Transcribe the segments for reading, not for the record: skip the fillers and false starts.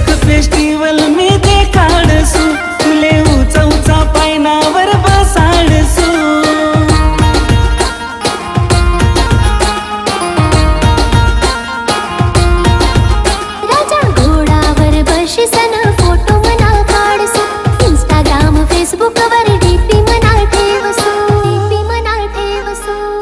एक फेस्टिवल मी देखाडसू तुले उचा उचा पायनावर बसाडसू राजा घोडावर बशीसन फोटो मना काढसू इंस्टाग्राम फेसबुक वर डीपी मना ठेवसू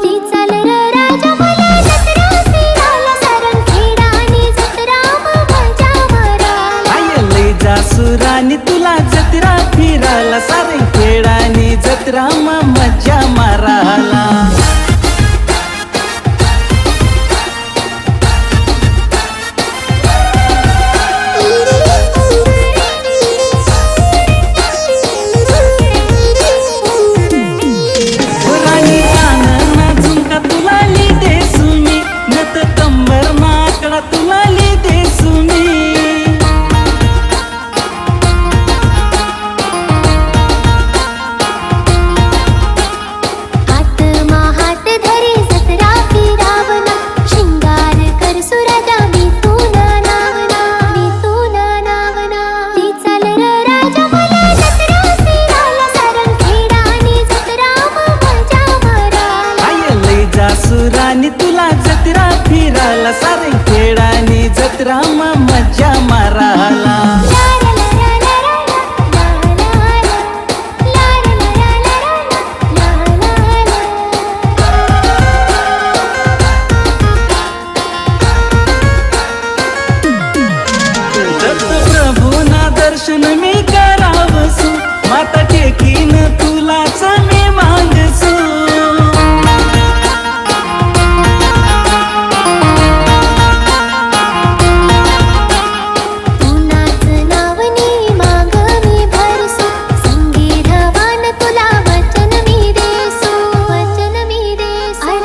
ती चाल र राजा मला जत्रा फिरायला सारंगखेडा आणि जत्रा मजा मारायला आय लय जासुरानी तुला जत्रा फिरायला सारंगखेडानी जत्रा मजा मारायला राणी कानना झुमका तुला ली देसू मी नत कंबर माकडा तुला ली देसू मी हात हात धरी जत्रा फिरावना शिंगार कर सुराजा मी तू नावना ती चाल र राजा मला जत्रा फिरायला सारंगखेडा आणि जत्रा मजा मारायला आय लय जासुरानी तुला जत्रा फिरायला सारंगखेडानी जत्रा मजा